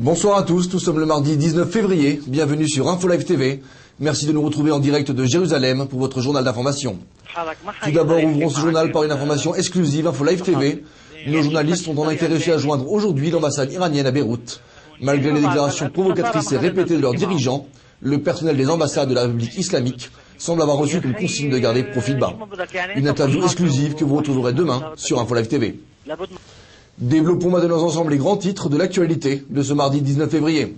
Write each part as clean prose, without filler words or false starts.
Bonsoir à tous, nous sommes le mardi 19 février, bienvenue sur InfoLive TV. Merci de nous retrouver en direct de Jérusalem pour votre journal d'information. Tout d'abord, ouvrons ce journal par une information exclusive InfoLive TV. Nos journalistes ont en effet réussi à joindre aujourd'hui l'ambassade iranienne à Beyrouth. Malgré les déclarations provocatrices et répétées de leurs dirigeants, le personnel des ambassades de la République islamique semble avoir reçu comme consigne de garder profil bas. Une interview exclusive que vous retrouverez demain sur InfoLive TV. Développons maintenant ensemble les grands titres de l'actualité de ce mardi 19 février.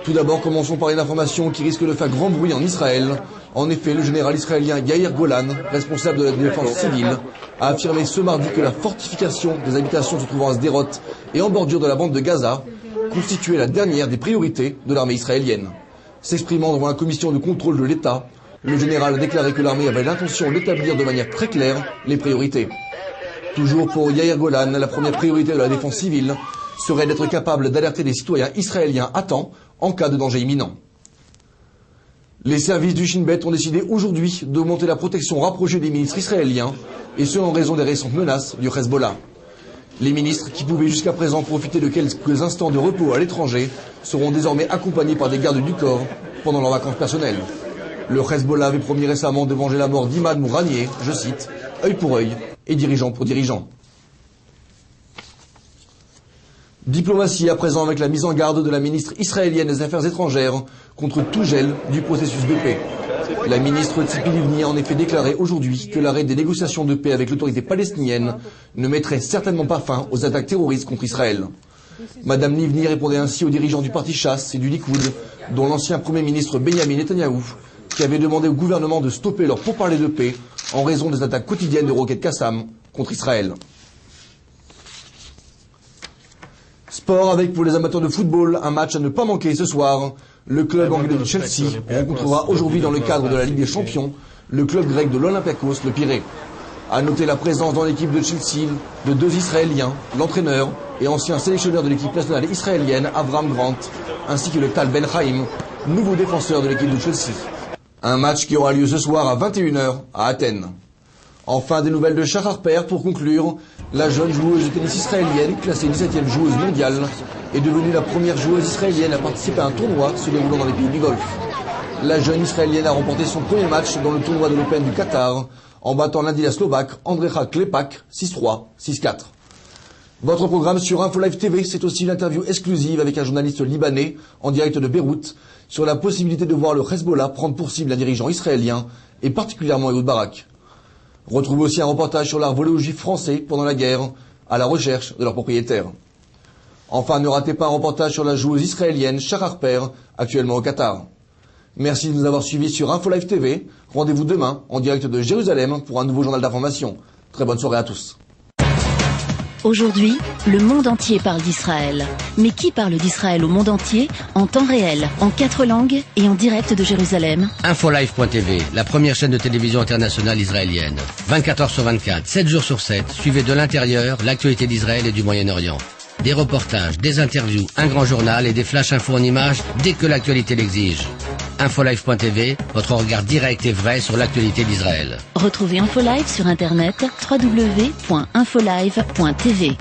Tout d'abord, commençons par une information qui risque de faire grand bruit en Israël. En effet, le général israélien Yair Golan, responsable de la défense civile, a affirmé ce mardi que la fortification des habitations se trouvant à Sderot et en bordure de la bande de Gaza constituait la dernière des priorités de l'armée israélienne. S'exprimant devant la commission de contrôle de l'État, le général a déclaré que l'armée avait l'intention d'établir de manière très claire les priorités. Toujours pour Yair Golan, la première priorité de la défense civile serait d'être capable d'alerter les citoyens israéliens à temps en cas de danger imminent. Les services du Shin Bet ont décidé aujourd'hui d'augmenter la protection rapprochée des ministres israéliens, et ce en raison des récentes menaces du Hezbollah. Les ministres, qui pouvaient jusqu'à présent profiter de quelques instants de repos à l'étranger, seront désormais accompagnés par des gardes du corps pendant leurs vacances personnelles. Le Hezbollah avait promis récemment de venger la mort d'Imad Mouranier, je cite, œil pour œil et dirigeant pour dirigeant. Diplomatie à présent avec la mise en garde de la ministre israélienne des Affaires étrangères contre tout gel du processus de paix. La ministre Tzipi Livni a en effet déclaré aujourd'hui que l'arrêt des négociations de paix avec l'autorité palestinienne ne mettrait certainement pas fin aux attaques terroristes contre Israël. Madame Livni répondait ainsi aux dirigeants du parti Chasse et du Likoud, dont l'ancien Premier ministre Benyamin Netanyahou, qui avait demandé au gouvernement de stopper leurs pourparlers de paix en raison des attaques quotidiennes de roquettes Qassam contre Israël. Sport avec pour les amateurs de football, un match à ne pas manquer ce soir. Le club anglais de Chelsea rencontrera aujourd'hui dans le cadre de la Ligue des Champions le club grec de l'Olympiakos, le Pirée. À noter la présence dans l'équipe de Chelsea de deux Israéliens, l'entraîneur et ancien sélectionneur de l'équipe nationale israélienne Avram Grant, ainsi que le Tal Ben Chaim, nouveau défenseur de l'équipe de Chelsea. Un match qui aura lieu ce soir à 21h à Athènes. Enfin, des nouvelles de Shahar Harper pour conclure. La jeune joueuse de tennis israélienne, classée 17e joueuse mondiale, est devenue la première joueuse israélienne à participer à un tournoi se déroulant dans les pays du Golfe. La jeune israélienne a remporté son premier match dans le tournoi de l'Open du Qatar, en battant lundi la Slovaque Andreja Klepak 6-3, 6-4. Votre programme sur InfoLive TV, c'est aussi une interview exclusive avec un journaliste libanais en direct de Beyrouth sur la possibilité de voir le Hezbollah prendre pour cible un dirigeant israélien et particulièrement Ehud Barak. Retrouvez aussi un reportage sur l'art volé aux Juifs français pendant la guerre, à la recherche de leurs propriétaires. Enfin, ne ratez pas un reportage sur la joueuse israélienne Shahar Harper, actuellement au Qatar. Merci de nous avoir suivis sur InfoLive TV. Rendez-vous demain en direct de Jérusalem pour un nouveau journal d'information. Très bonne soirée à tous. Aujourd'hui, le monde entier parle d'Israël. Mais qui parle d'Israël au monde entier, en temps réel, en 4 langues et en direct de Jérusalem? InfoLive.tv, la première chaîne de télévision internationale israélienne. 24 heures sur 24, 7 jours sur 7, suivez de l'intérieur l'actualité d'Israël et du Moyen-Orient. Des reportages, des interviews, un grand journal et des flash infos en images dès que l'actualité l'exige. InfoLive.tv, votre regard direct et vrai sur l'actualité d'Israël. Retrouvez InfoLive sur internet www.infolive.tv.